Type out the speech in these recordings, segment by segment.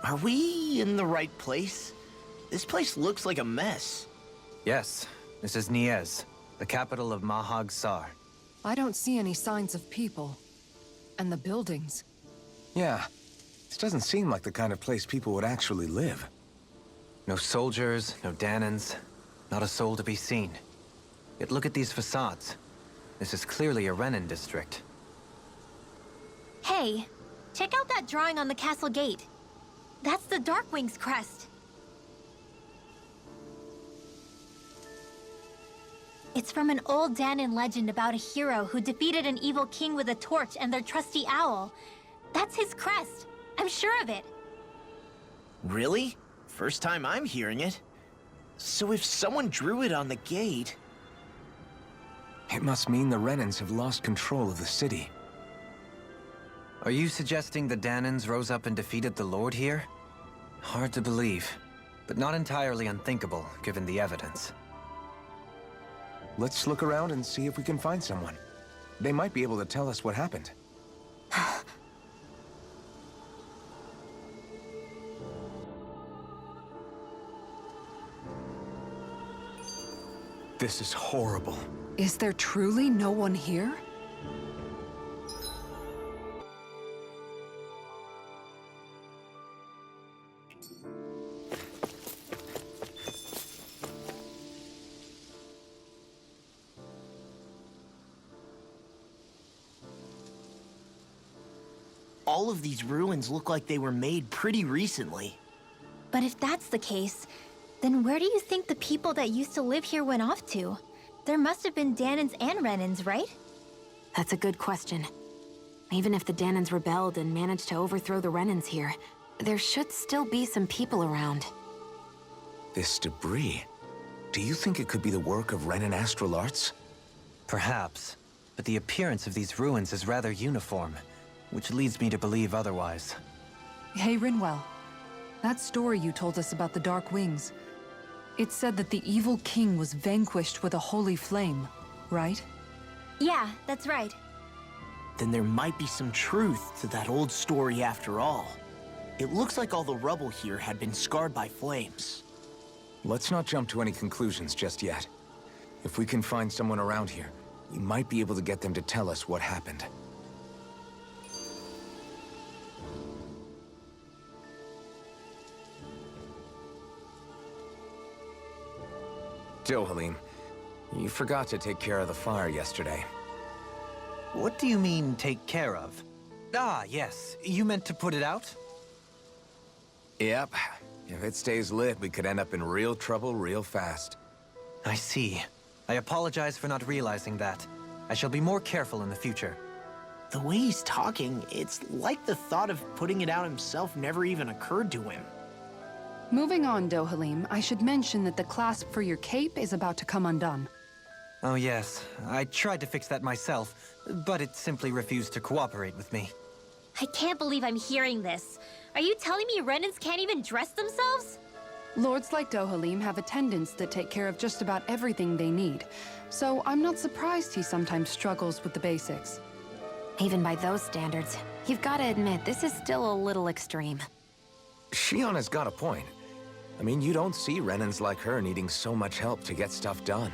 Are we in the right place? This place looks like a mess. Yes, this is Niez, the capital of Mahag Sar. I don't see any signs of people. And the buildings. Yeah, this doesn't seem like the kind of place people would actually live. No soldiers, no Dahnans, not a soul to be seen. Yet look at these facades. This is clearly a Renan district. Hey, check out that drawing on the castle gate. That's the Darkwing's crest. It's from an old Dahnan legend about a hero who defeated an evil king with a torch and their trusty owl. That's his crest. I'm sure of it. Really? First time I'm hearing it. So if someone drew it on the gate... It must mean the Renans have lost control of the city. Are you suggesting the Dahnans rose up and defeated the Lord here? Hard to believe, but not entirely unthinkable, given the evidence. Let's look around and see if we can find someone. They might be able to tell us what happened. This is horrible. Is there truly no one here? All of these ruins look like they were made pretty recently. But if that's the case, then where do you think the people that used to live here went off to? There must have been Dahnans and Renans, right? That's a good question. Even if the Dahnans rebelled and managed to overthrow the Renans here, there should still be some people around. This debris... Do you think it could be the work of Renan astral arts? Perhaps, but the appearance of these ruins is rather uniform, which leads me to believe otherwise. Hey, Rinwell. That story you told us about the Dark Wings. It said that the evil king was vanquished with a holy flame, right? Yeah, that's right. Then there might be some truth to that old story after all. It looks like all the rubble here had been scarred by flames. Let's not jump to any conclusions just yet. If we can find someone around here, we might be able to get them to tell us what happened. Dohalim, you forgot to take care of the fire yesterday. What do you mean, take care of? Ah, yes. You meant to put it out? Yep. If it stays lit, we could end up in real trouble real fast. I see. I apologize for not realizing that. I shall be more careful in the future. The way he's talking, it's like the thought of putting it out himself never even occurred to him. Moving on, Dohalim, I should mention that the clasp for your cape is about to come undone. Oh yes, I tried to fix that myself, but it simply refused to cooperate with me. I can't believe I'm hearing this. Are you telling me Renans can't even dress themselves? Lords like Dohalim have attendants that take care of just about everything they need, so I'm not surprised he sometimes struggles with the basics. Even by those standards, you've got to admit this is still a little extreme. Shionna's got a point. I mean, you don't see Renans like her needing so much help to get stuff done.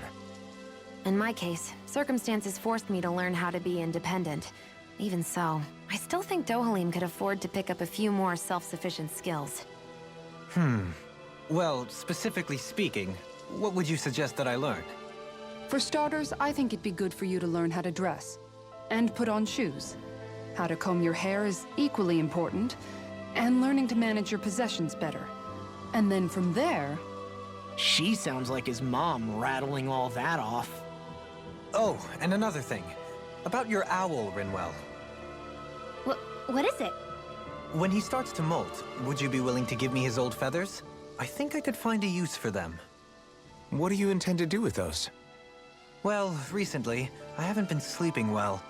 In my case, circumstances forced me to learn how to be independent. Even so, I still think Dohalim could afford to pick up a few more self-sufficient skills. Well, specifically speaking, what would you suggest that I learn? For starters, I think it'd be good for you to learn how to dress. And put on shoes. How to comb your hair is equally important. And learning to manage your possessions better. And then from there... She sounds like his mom rattling all that off. Oh, and another thing. About your owl, Rinwell. What is it? When he starts to molt, would you be willing to give me his old feathers? I think I could find a use for them. What do you intend to do with those? Well, recently, I haven't been sleeping well.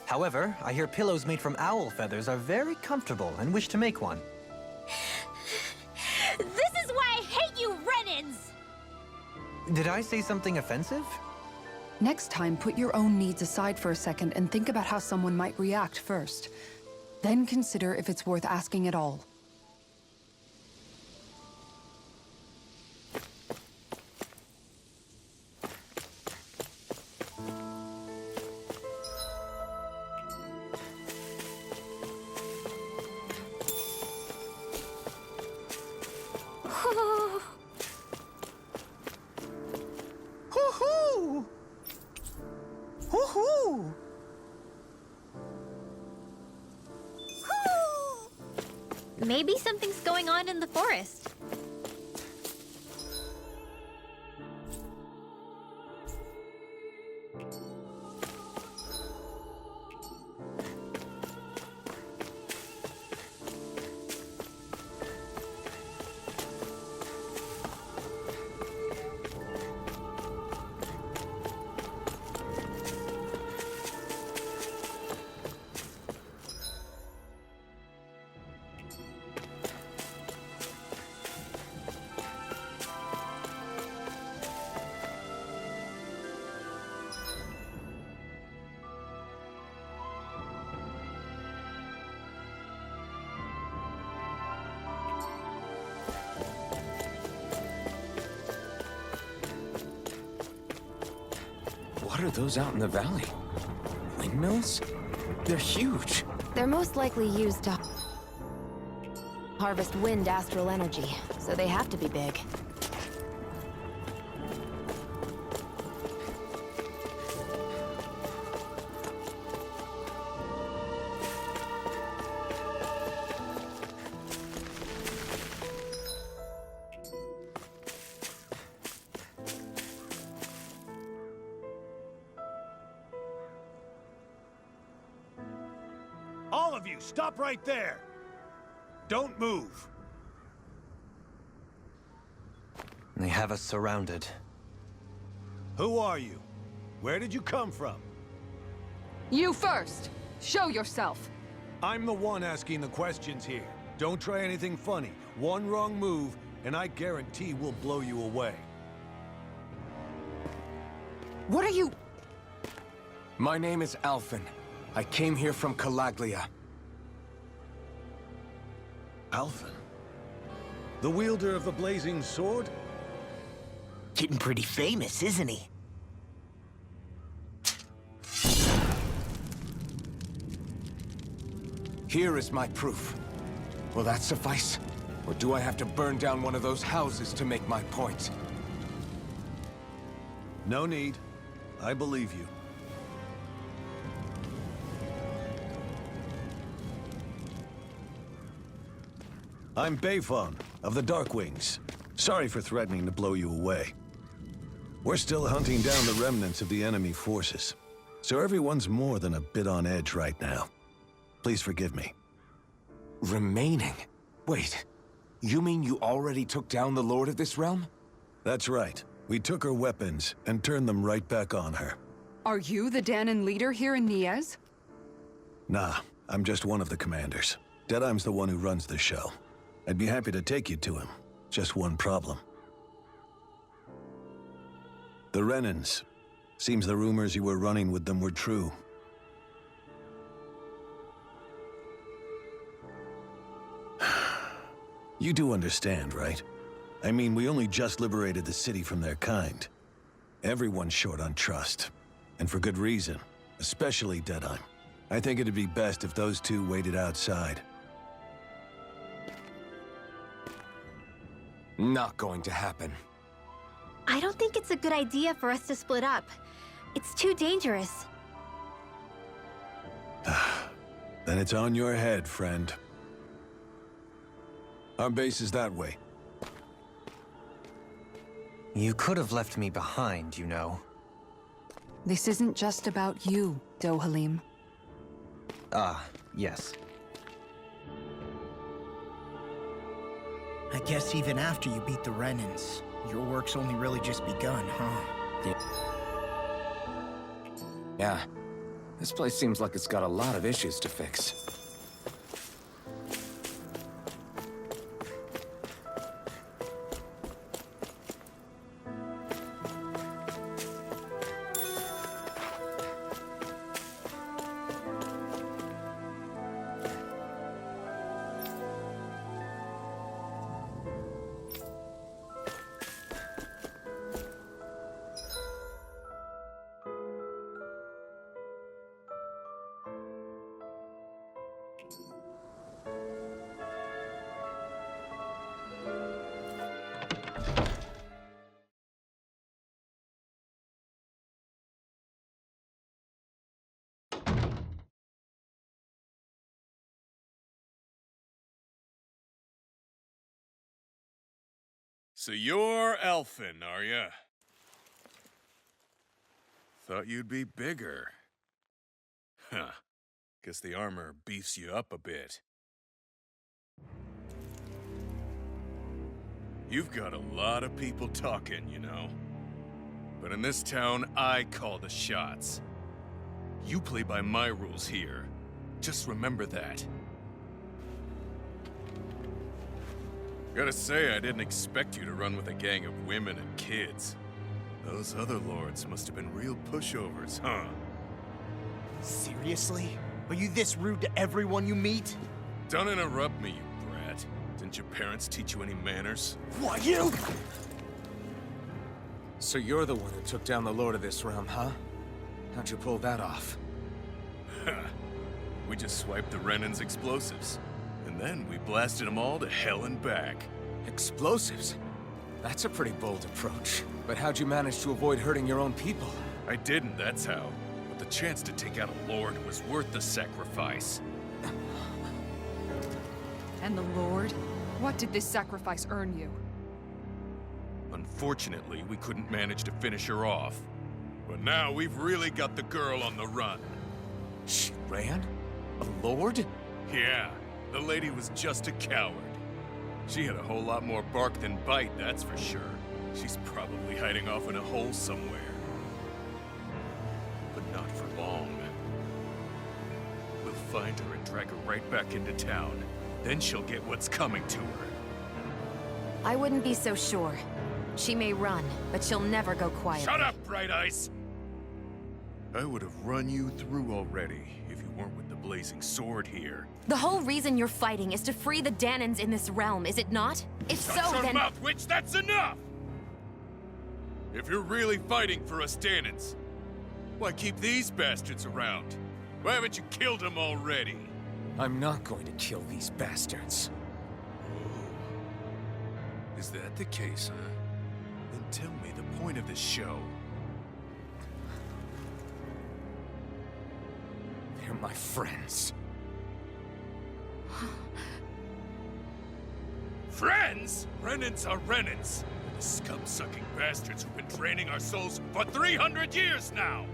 However, I hear pillows made from owl feathers are very comfortable and wish to make one. This is why I hate you, Renans! Did I say something offensive? Next time, put your own needs aside for a second and think about how someone might react first. Then consider if it's worth asking at all. Maybe something's going on in the forest. What are those out in the valley? Windmills? They're huge. They're most likely used to harvest wind astral energy, so they have to be big. All of you, stop right there! Don't move! They have us surrounded. Who are you? Where did you come from? You first! Show yourself! I'm the one asking the questions here. Don't try anything funny. One wrong move, and I guarantee we'll blow you away. What are you... My name is Alphen. I came here from Calaglia. Alphen? The wielder of the blazing sword? Getting pretty famous, isn't he? Here is my proof. Will that suffice? Or do I have to burn down one of those houses to make my point? No need. I believe you. I'm Beifong, of the Darkwings. Sorry for threatening to blow you away. We're still hunting down the remnants of the enemy forces, so everyone's more than a bit on edge right now. Please forgive me. Remaining? Wait, you mean you already took down the Lord of this realm? That's right. We took her weapons and turned them right back on her. Are you the Dahnan leader here in Niez? Nah, I'm just one of the commanders. Deadeye's the one who runs the show. I'd be happy to take you to him. Just one problem. The Renans. Seems the rumors you were running with them were true. You do understand, right? I mean, we only just liberated the city from their kind. Everyone's short on trust. And for good reason. Especially Deadeye. I think it'd be best if those two waited outside. Not going to happen. I don't think it's a good idea for us to split up. It's too dangerous. Then it's on your head, friend. Our base is that way. You could have left me behind, you know. This isn't just about you, Dohalim. Ah, yes. I guess even after you beat the Renans, your work's only really just begun, huh? Yeah. This place seems like it's got a lot of issues to fix. So you're elfin, are ya? Thought you'd be bigger. Huh. Guess the armor beefs you up a bit. You've got a lot of people talking, you know. But in this town, I call the shots. You play by my rules here. Just remember that. Gotta say, I didn't expect you to run with a gang of women and kids. Those other lords must have been real pushovers, huh? Seriously? Are you this rude to everyone you meet? Don't interrupt me, you brat. Didn't your parents teach you any manners? What, you? So you're the one who took down the Lord of this realm, huh? How'd you pull that off? We just swiped the Renan's explosives. And then we blasted them all to hell and back. Explosives? That's a pretty bold approach. But how'd you manage to avoid hurting your own people? I didn't, that's how. But the chance to take out a lord was worth the sacrifice. And the Lord? What did this sacrifice earn you? Unfortunately, we couldn't manage to finish her off. But now we've really got the girl on the run. She ran? A lord? Yeah, the lady was just a coward. She had a whole lot more bark than bite, that's for sure. She's probably hiding off in a hole somewhere. But not for long. We'll find her and drag her right back into town. Then she'll get what's coming to her. I wouldn't be so sure. She may run, but she'll never go quiet. Shut up, Bright Eyes! I would have run you through already if you weren't with the blazing sword here. The whole reason you're fighting is to free the Dahnans in this realm, is it not? If so, Shut your then... mouth, witch! That's enough! If you're really fighting for us Dahnans, why keep these bastards around? Why haven't you killed them already? I'm not going to kill these bastards. Oh. Is that the case, huh? Then tell me the point of this show. They're my friends. Friends? Renans are Renans. The scum-sucking bastards who've been draining our souls for 300 years now!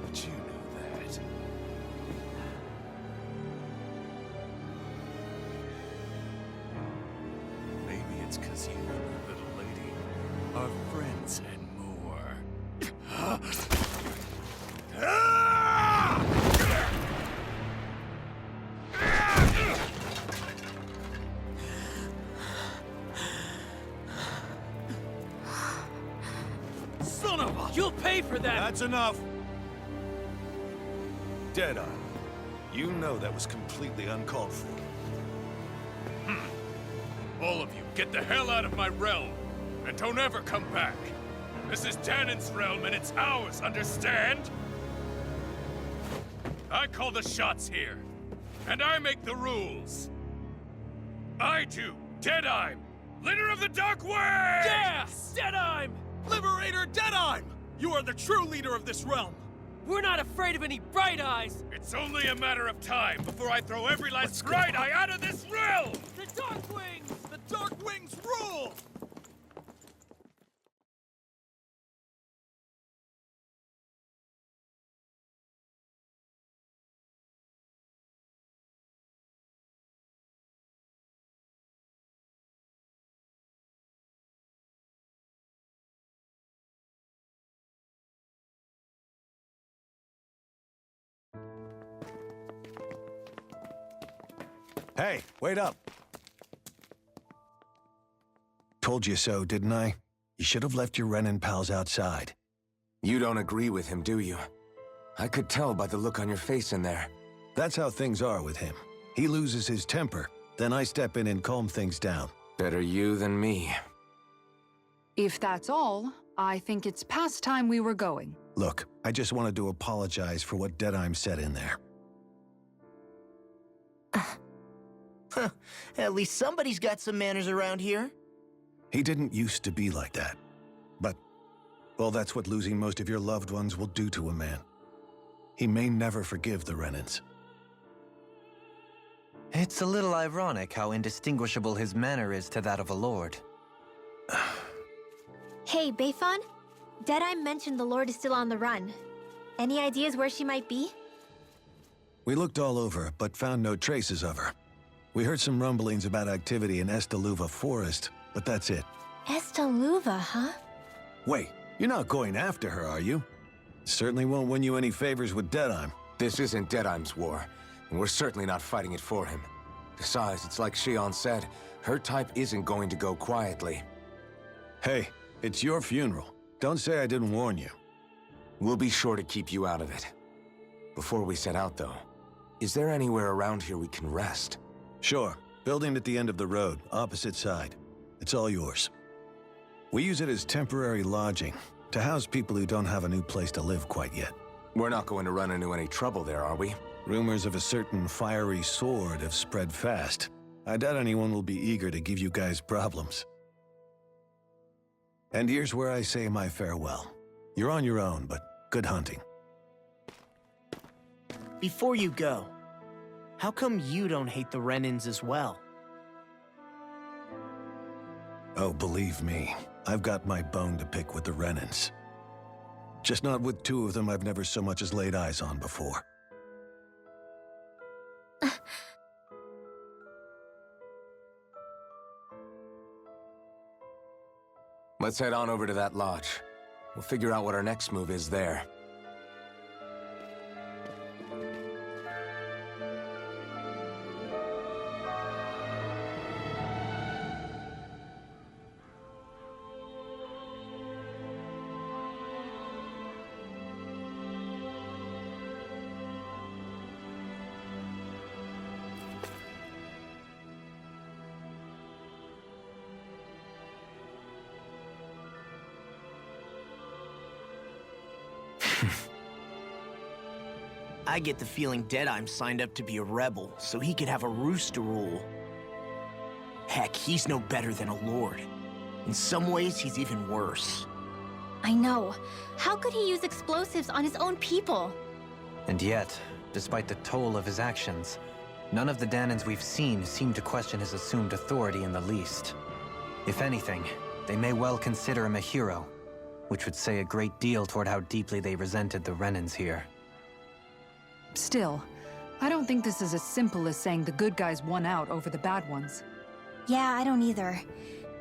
But you know that. Maybe it's because you and the little lady are friends and more. Son of a... You'll pay for that! That's enough! Deadeye, you know that was completely uncalled for. All of you, get the hell out of my realm! And don't ever come back! This is Dahnan's realm and it's ours, understand? I call the shots here. And I make the rules. I do, Deadeye, leader of the Dark Wings! Yeah! Deadeye! Liberator Deadeye! You are the true leader of this realm! We're not afraid of any Bright Eyes! It's only a matter of time before I throw every last Bright Eye out of this realm! The Dark Wings! The Dark Wings rule! Hey, wait up! Told you so, didn't I? You should have left your Renan pals outside. You don't agree with him, do you? I could tell by the look on your face in there. That's how things are with him. He loses his temper, then I step in and calm things down. Better you than me. If that's all, I think it's past time we were going. Look, I just wanted to apologize for what Deadeye said in there. At least somebody's got some manners around here. He didn't used to be like that. But, well, that's what losing most of your loved ones will do to a man. He may never forgive the Renans. It's a little ironic how indistinguishable his manner is to that of a lord. Hey, Beifan? Deadeye mentioned the Lord is still on the run. Any ideas where she might be? We looked all over, but found no traces of her. We heard some rumblings about activity in Estaluva Forest, but that's it. Estaluva, huh? Wait, you're not going after her, are you? Certainly won't win you any favors with Deadeye. This isn't Deadeye's war, and we're certainly not fighting it for him. Besides, it's like Shion said, her type isn't going to go quietly. Hey, it's your funeral. Don't say I didn't warn you. We'll be sure to keep you out of it. Before we set out, though, is there anywhere around here we can rest? Sure. Building at the end of the road, opposite side. It's all yours. We use it as temporary lodging, to house people who don't have a new place to live quite yet. We're not going to run into any trouble there, are we? Rumors of a certain fiery sword have spread fast. I doubt anyone will be eager to give you guys problems. And here's where I say my farewell. You're on your own, but good hunting. Before you go, how come you don't hate the Renans as well? Oh, believe me, I've got my bone to pick with the Renans. Just not with two of them I've never so much as laid eyes on before. Let's head on over to that lodge. We'll figure out what our next move is there. I get the feeling Deadeye's signed up to be a rebel, so he could have a roost to rule. Heck, he's no better than a lord. In some ways, he's even worse. I know. How could he use explosives on his own people? And yet, despite the toll of his actions, none of the Dahnans we've seen seem to question his assumed authority in the least. If anything, they may well consider him a hero, which would say a great deal toward how deeply they resented the Renans here. Still, I don't think this is as simple as saying the good guys won out over the bad ones. Yeah, I don't either.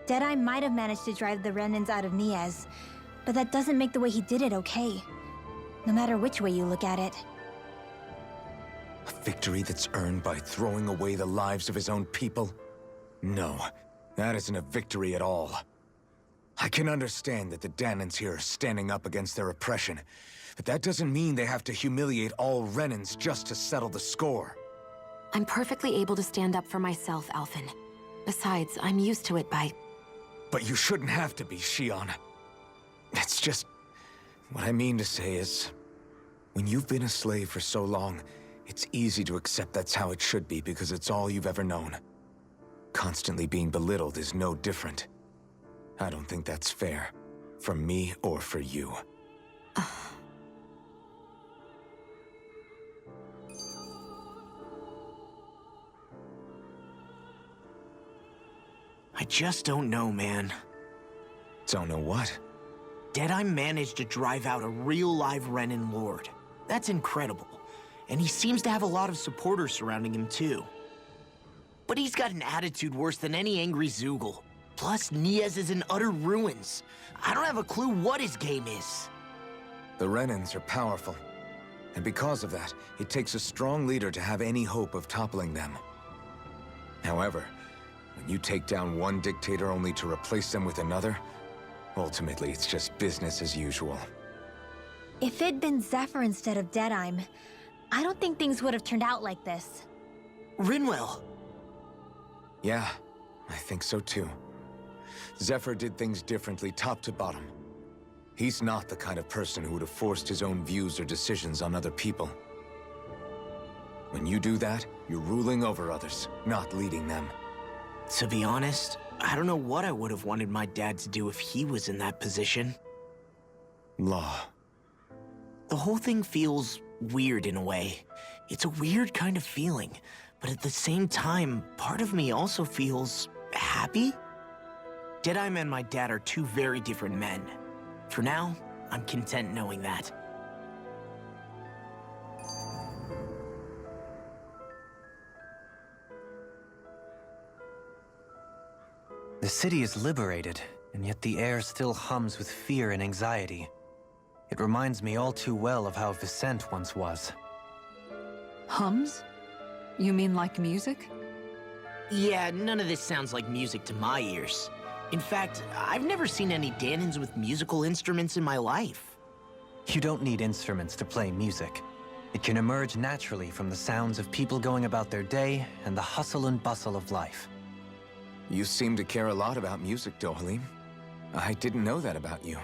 Deadeye might have managed to drive the Renans out of Niaz, but that doesn't make the way he did it okay. No matter which way you look at it. A victory that's earned by throwing away the lives of his own people? No, that isn't a victory at all. I can understand that the Dahnans here are standing up against their oppression, but that doesn't mean they have to humiliate all Renans just to settle the score. I'm perfectly able to stand up for myself, Alphen. Besides, I'm used to it by... But you shouldn't have to be, Shion. It's just... What I mean to say is... When you've been a slave for so long, it's easy to accept that's how it should be because it's all you've ever known. Constantly being belittled is no different. I don't think that's fair. For me or for you. I just don't know, man. Don't know what? Deadeye managed to drive out a real live Renan lord. That's incredible. And he seems to have a lot of supporters surrounding him, too. But he's got an attitude worse than any angry Zoogle. Plus, Niaz is in utter ruins. I don't have a clue what his game is. The Renans are powerful. And because of that, it takes a strong leader to have any hope of toppling them. However, when you take down one dictator only to replace them with another, ultimately it's just business as usual. If it'd been Zephyr instead of Deadeye, I don't think things would have turned out like this. Rinwell. Yeah, I think so too. Zephyr did things differently top to bottom. He's not the kind of person who would have forced his own views or decisions on other people. When you do that, you're ruling over others, not leading them. To be honest, I don't know what I would have wanted my dad to do if he was in that position. Law. The whole thing feels weird in a way. It's a weird kind of feeling, But at the same time, part of me also feels happy. Deadeye and my dad are two very different men. For now, I'm content knowing that. The city is liberated, and yet the air still hums with fear and anxiety. It reminds me all too well of how Vicente once was. Hums? You mean like music? Yeah, none of this sounds like music to my ears. In fact, I've never seen any Dahnans with musical instruments in my life. You don't need instruments to play music. It can emerge naturally from the sounds of people going about their day and the hustle and bustle of life. You seem to care a lot about music, Dohalim. I didn't know that about you.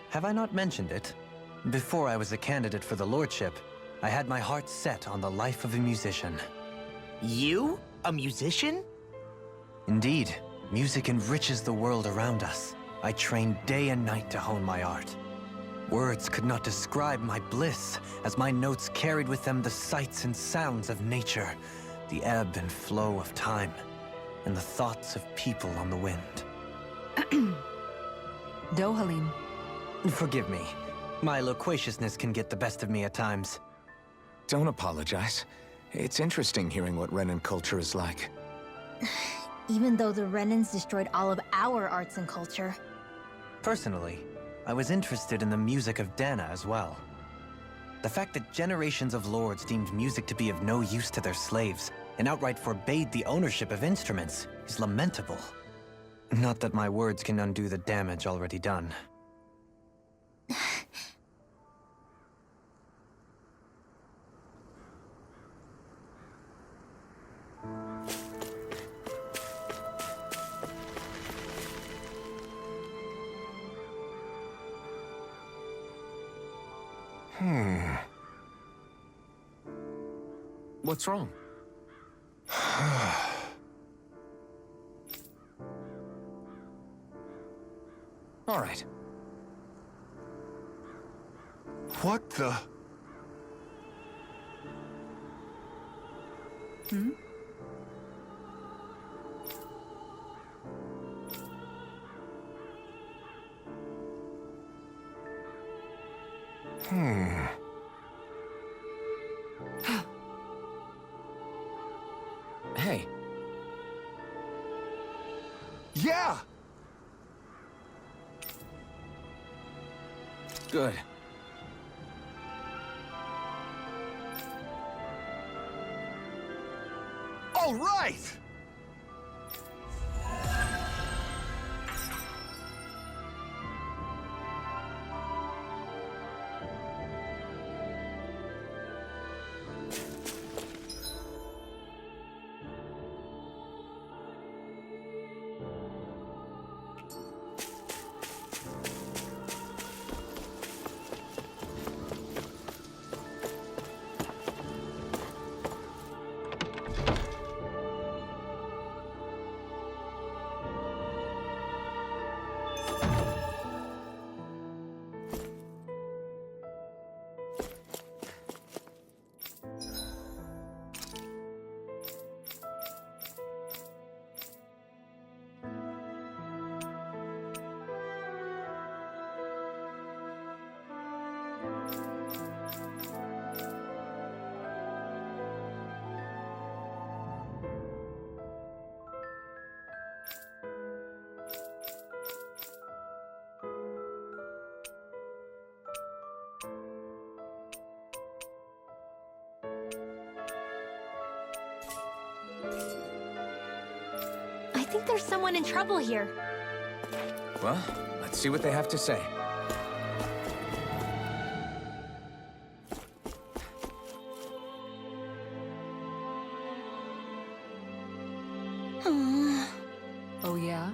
Have I not mentioned it? Before I was a candidate for the lordship, I had my heart set on the life of a musician. You? A musician? Indeed, music enriches the world around us. I trained day and night to hone my art. Words could not describe my bliss, as my notes carried with them the sights and sounds of nature, the ebb and flow of time, and the thoughts of people on the wind. Dohalim. Forgive me. My loquaciousness can get the best of me at times. Don't apologize. It's interesting hearing what Renan culture is like. Even though the Renans destroyed all of our arts and culture. Personally, I was interested in the music of Dahna as well. The fact that generations of lords deemed music to be of no use to their slaves and outright forbade the ownership of instruments is lamentable. Not that my words can undo the damage already done. What's wrong? All right. What the? Hmm? Hey. Yeah! Good. All right! I think there's someone in trouble here. Well, let's see what they have to say. Oh, yeah?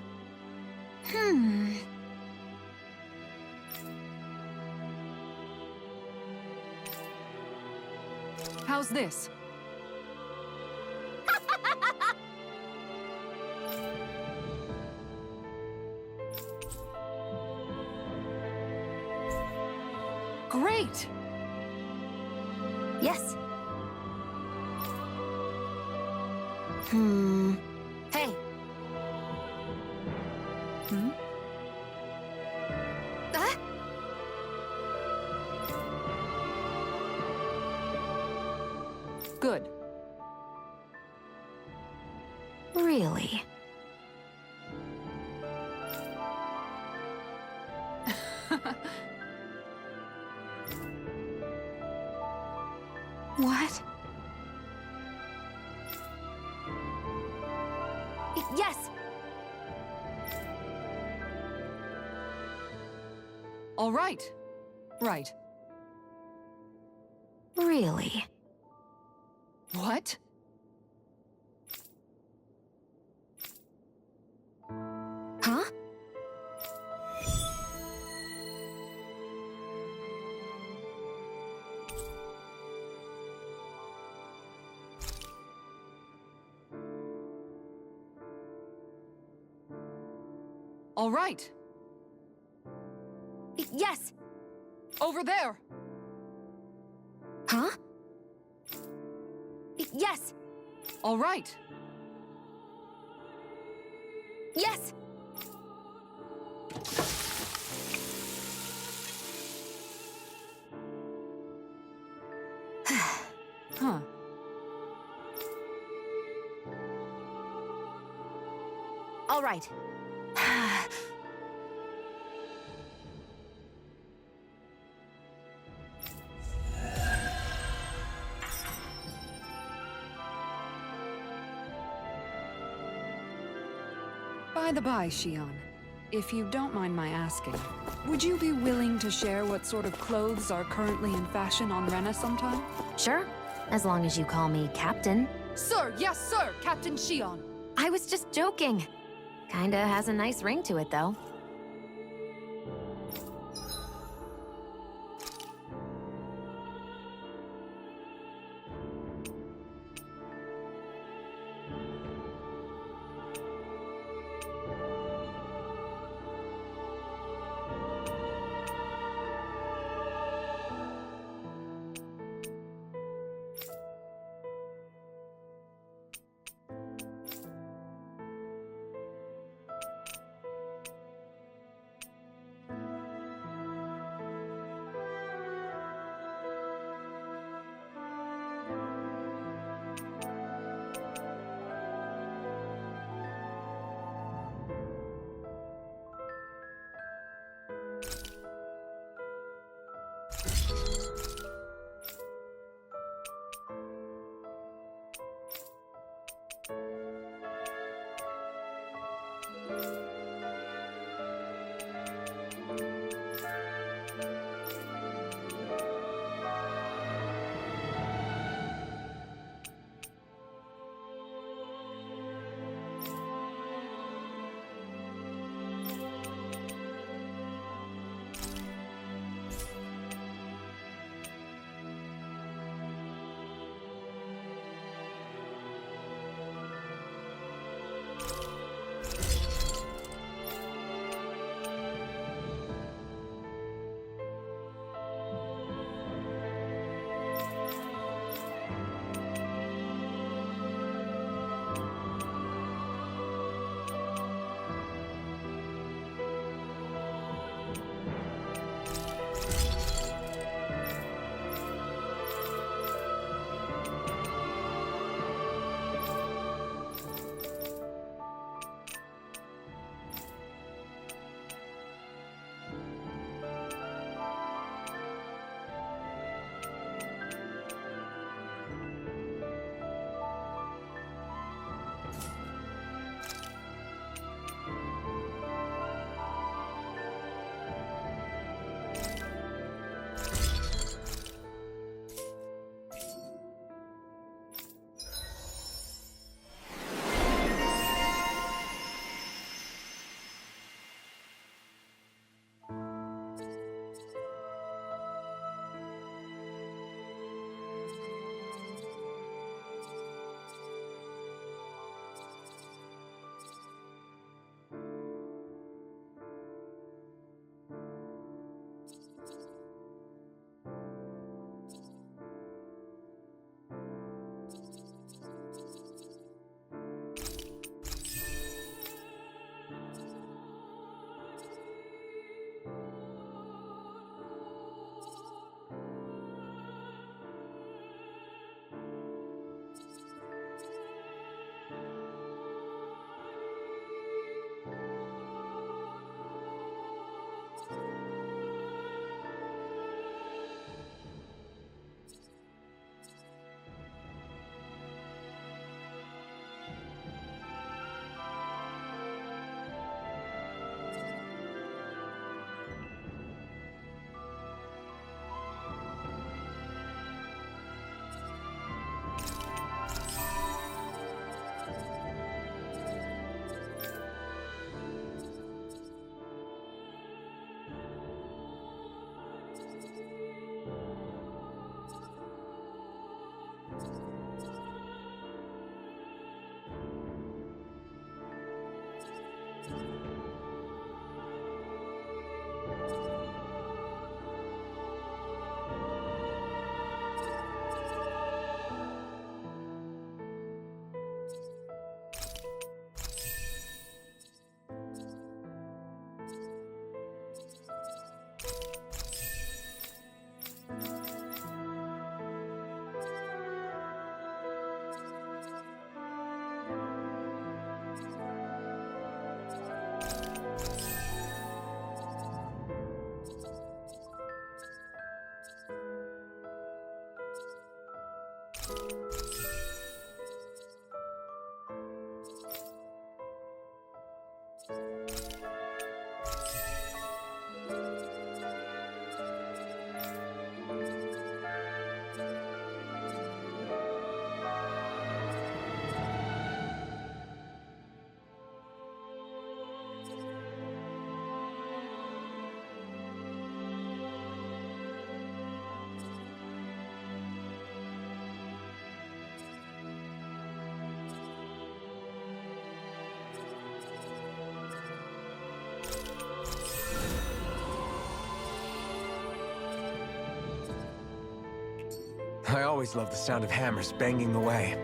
How's this? Great! Yes. Hey. Ah? Good. Really? What? Yes! All right. Right. Really? What? Huh? All right. Yes! Over there. Huh? Yes! All right. Yes! Huh. All right. By the by, Shion, if you don't mind my asking, would you be willing to share what sort of clothes are currently in fashion on Rena sometime? Sure, as long as you call me Captain. Sir, yes, sir, Captain Shion. I was just joking. Kinda has a nice ring to it, though. I always love the sound of hammers banging away.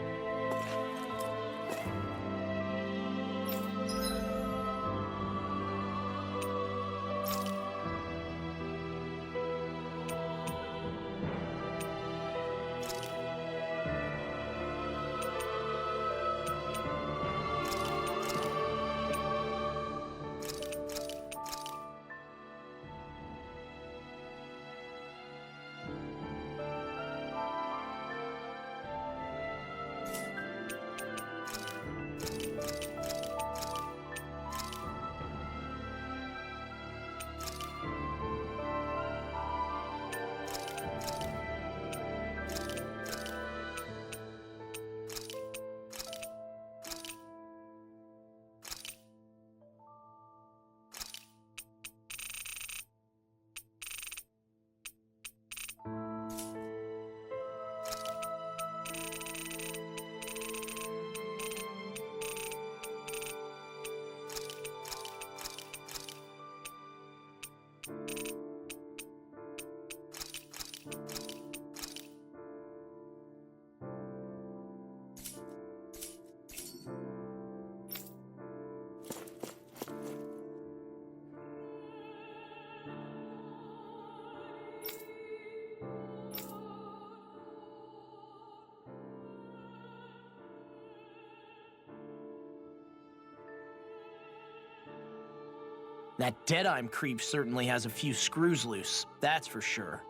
That Deadime creep certainly has a few screws loose, that's for sure.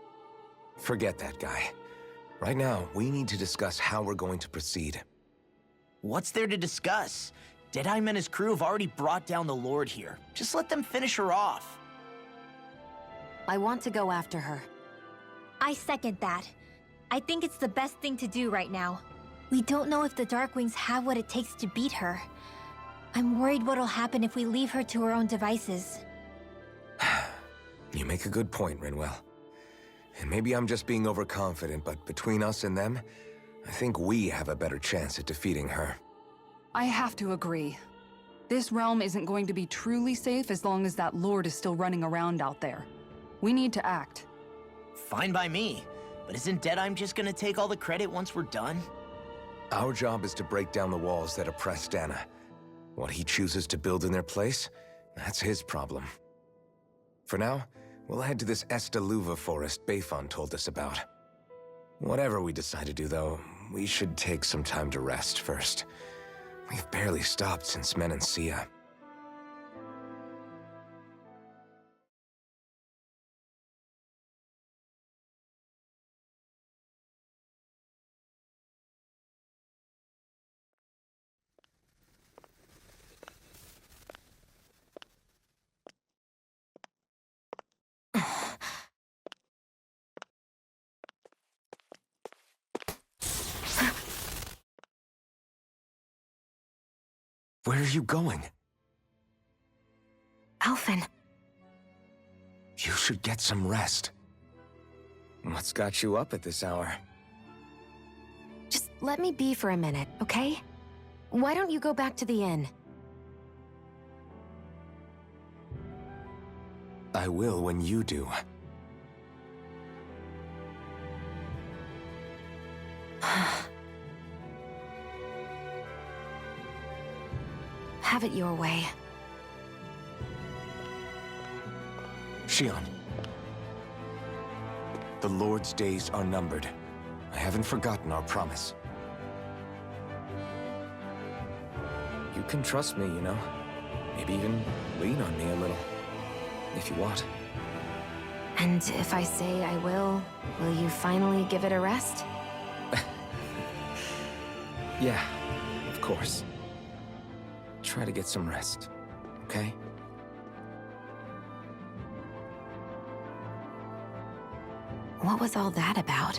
Forget that guy. Right now, we need to discuss how we're going to proceed. What's there to discuss? Deadime and his crew have already brought down the Lord here. Just let them finish her off. I want to go after her. I second that. I think it's the best thing to do right now. We don't know if the Darkwings have what it takes to beat her. I'm worried what'll happen if we leave her to her own devices. You make a good point, Rinwell. And maybe I'm just being overconfident, but between us and them, I think we have a better chance at defeating her. I have to agree. This realm isn't going to be truly safe as long as that Lord is still running around out there. We need to act. Fine by me. But isn't Deadime just gonna take all the credit once we're done? Our job is to break down the walls that oppress Dahna. What he chooses to build in their place, that's his problem. For now, we'll head to this Estaluva forest Bayfon told us about. Whatever we decide to do, though, we should take some time to rest first. We've barely stopped since Menancia. Where are you going? Alphen. You should get some rest. What's got you up at this hour? Just let me be for a minute, okay? Why don't you go back to the inn? I will when you do. Have it your way. Shion. The Lord's days are numbered. I haven't forgotten our promise. You can trust me, you know. Maybe even lean on me a little. If you want. And if I say I will you finally give it a rest? Yeah, of course. Try to get some rest, okay? What was all that about?